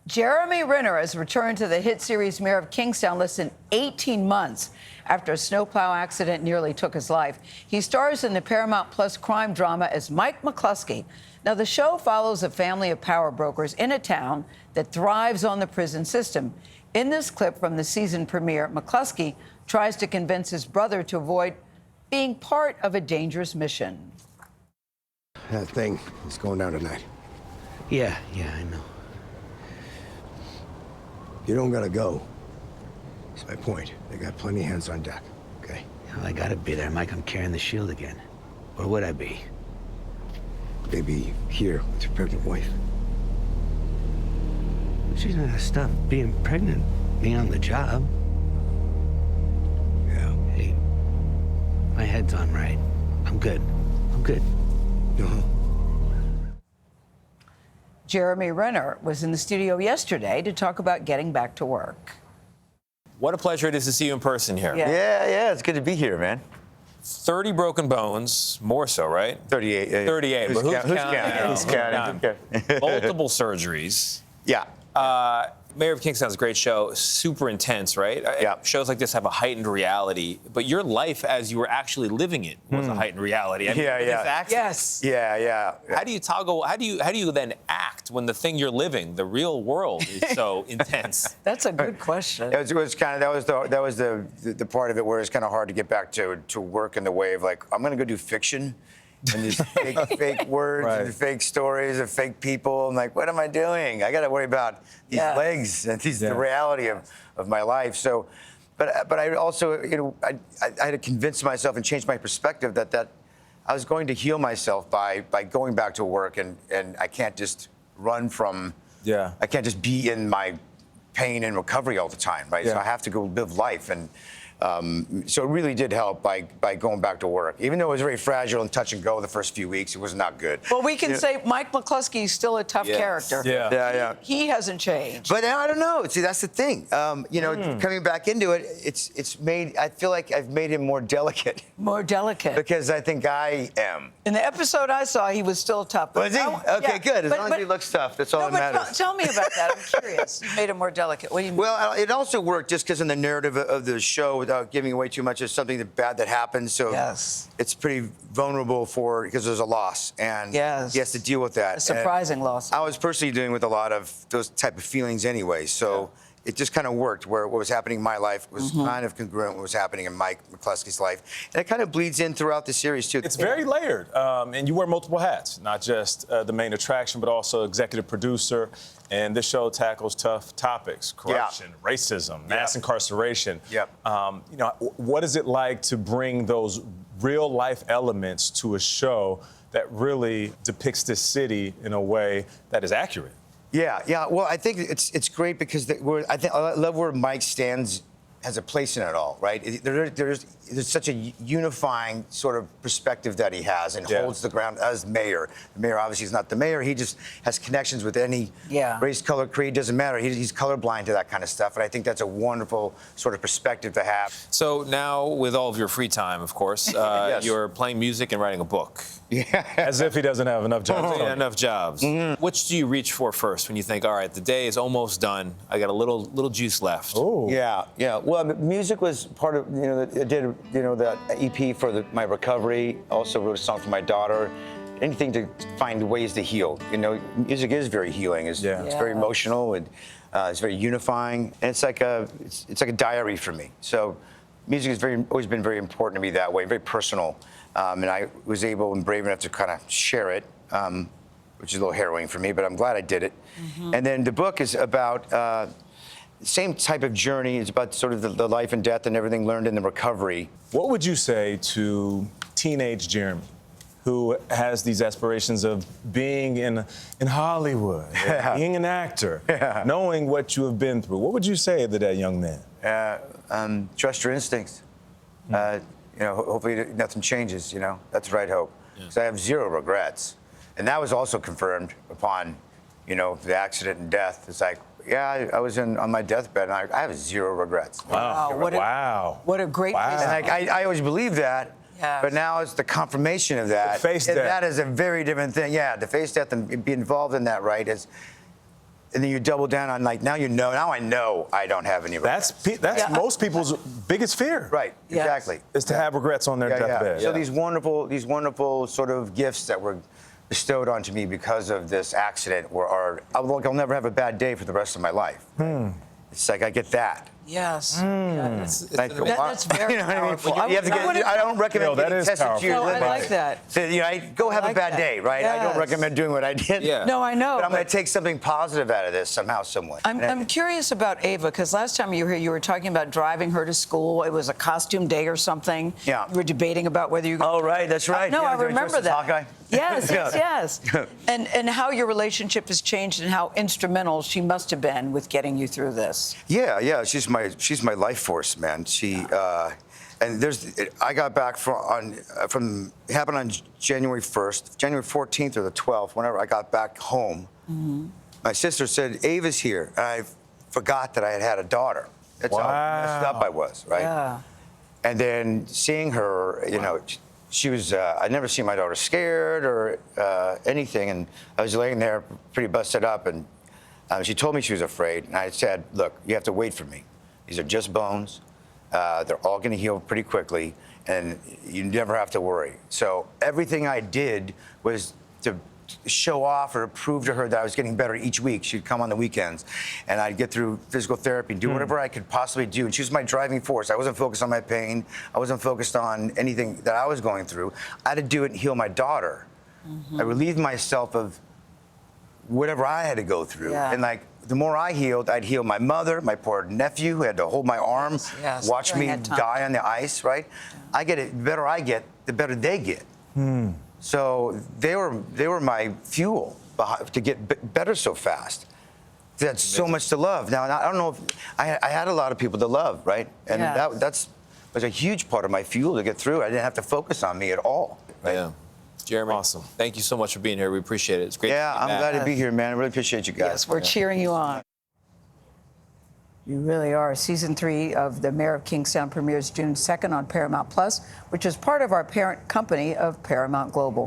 Jeremy Renner has returned to the hit series Mayor of Kingstown less than 18 months after a snowplow accident nearly took his life. He stars in the Paramount Plus crime drama as Mike McLusky. Now, the show follows a family of power brokers in a town that thrives on the prison system. In this clip from the season premiere, McLusky tries to convince his brother to avoid being part of a dangerous mission. That thing is going down tonight. Yeah, I know. You don't gotta go. That's my point. They got plenty of hands on deck, okay? Well, I gotta be there, Mike. I'm carrying the shield again. Where would I be? Maybe here with your pregnant wife. She's not gonna stop being pregnant, being on the job. Yeah. Hey, my head's on right. I'm good. Uh-huh. Jeremy Renner was in the studio yesterday to talk about getting back to work. What a pleasure it is to see you in person here. Yeah, it's good to be here, man. 30 broken bones, more so, right? 38. 38, but who's counting? Multiple surgeries. Yeah. Mayor of Kingstown is a great show, super intense, right? Yeah. Shows like this have a heightened reality, but your life as you were actually living it was a heightened reality. I mean, Yeah. this accident- Yes. Yeah. How do you toggle? How do you then act when the thing you're living, the real world, is so intense? That's a good question. It was kind of that was the part of it where it's kind of hard to get back to work in the way of like I'm gonna go do fiction. And these fake words and fake stories of fake people. I'm like, what am I doing? I got to worry about these legs and the reality of my life. So, but I also, I had to convince myself and change my perspective that I was going to heal myself by going back to work, and I can't just run from. Yeah. I can't just be in my pain and recovery all the time, right? Yeah. So I have to go live life and. So it really did help by going back to work. Even though it was very fragile and touch and go the first few weeks, it was not good. Well, we can say Mike McLusky is still a tough character. Yeah. He hasn't changed. But I don't know. See, that's the thing. Coming back into it, it's made. I feel like I've made him more delicate. More delicate. Because I think I am. In the episode I saw, he was still tough. Was he? Okay, good. As long as he looks tough, that's all that matters. Tell me about that. I'm curious. You made him more delicate. What do you mean? Well, it also worked just because in the narrative of the show, without giving away too much, of something bad that happens. So it's pretty vulnerable because there's a loss, and he has to deal with that. A surprising loss. I was personally dealing with a lot of those type of feelings anyway, so it just kind of worked. Where what was happening in my life was kind of congruent with what was happening in Mike McLusky's life, and it kind of bleeds in throughout the series too. It's very layered, and you wear multiple hats, not just the main attraction, but also executive producer. And this show tackles tough topics: corruption, racism, mass incarceration. What is it like to bring those real life elements to a show that really depicts this city in a way that is accurate? Yeah. Well, I think it's great because I love where Mike stands, has a place in it all, right? There's such a unifying sort of perspective that he has and holds the ground as mayor. The mayor obviously is not the mayor. He just has connections with any race, color, creed, doesn't matter. He's colorblind to that kind of stuff, and I think that's a wonderful sort of perspective to have. So now, with all of your free time, of course, you're playing music and writing a book. As if he doesn't have enough jobs. Enough jobs. Which do you reach for first when you think, all right, the day is almost done. I got a little juice left. Ooh. Yeah. Well, music was part of, I did, that EP for my recovery. Also wrote a song for my daughter. Anything to find ways to heal. Music is very healing. It's very emotional, and it's very unifying. And it's like a diary for me. So music has always been very important to me that way, very personal. And I was able and brave enough to kind of share it, which is a little harrowing for me, but I'm glad I did it. And then the book is about same type of journey. It's about sort of the life and death and everything learned in the recovery. What would you say to teenage Jeremy, who has these aspirations of being in Hollywood, being an actor, knowing what you have been through? What would you say to that young man? Trust your instincts. Hopefully nothing changes. That's what I'd hope. Because I have zero regrets, and that was also confirmed upon, the accident and death. It's like, I was on my deathbed, and I have zero regrets. Wow! What a great. And I always believed that. But now it's the confirmation of that. To face death. That is a very different thing. Yeah, to face death and be involved in that, right, is and then you double down on like, now I know I don't have any regrets. That's most people's biggest fear. Right, Yes. exactly. Is to have regrets on their deathbed. So these wonderful sort of gifts that were bestowed onto me because of this accident I'll never have a bad day for the rest of my life. It's like I get that. Yes. That's very you know what I mean? powerful. You have to I don't recommend that getting is tested to your powerful. No, I limits. like that. So, go have a like bad that. day, right? I don't Yes. recommend doing what I did. Yeah. No, I know. But I'm going but to take something positive out of this somehow, someway. I'm curious about Ava, because last time you were here, you were talking about driving her to school. It was a costume day or something. Yeah. You were debating about whether you. Oh, right, that's right. No, Yeah, I doing remember Twisted that. Hawkeye. Yes, Yeah. yes. And how your relationship has changed and how instrumental she must have been with getting you through this. Yeah. She's my life force, man. And I got back from it happened on January 1st, January 14th or the 12th, whenever I got back home. My sister said, Ava's here. And I forgot that I had a daughter. That's how messed up I was, right? Yeah. And then seeing her, she was, I'd never seen my daughter scared or anything. And I was laying there pretty busted up. And she told me she was afraid. And I said, look, you have to wait for me. These are just bones. They're all going to heal pretty quickly. And you never have to worry. So everything I did was to show off or prove to her that I was getting better each week. She'd come on the weekends, and I'd get through physical therapy, do whatever I could possibly do. And she was my driving force. I wasn't focused on my pain. I wasn't focused on anything that I was going through. I had to do it and heal my daughter. I relieved myself of whatever I had to go through. Yeah. And like, the more I healed, I'd heal my mother, my poor nephew who had to hold my arm, Yes, watch during me that time. die on the ice, right? I get it. The better I get, the better they get. So they were my fuel to get better so fast. That's so much to love. Now, I don't know if I had a lot of people to love, right? And Yeah. that was a huge part of my fuel to get through. I didn't have to focus on me at all. Right? Yeah. Jeremy, Awesome. Thank you so much for being here. We appreciate it. It's great. Yeah, to I'm glad to be here, man. I really appreciate you guys. Yes, we're cheering you on. You really are. Season 3 of The Mayor of Kingstown premieres June 2nd on Paramount Plus, which is part of our parent company of Paramount Global.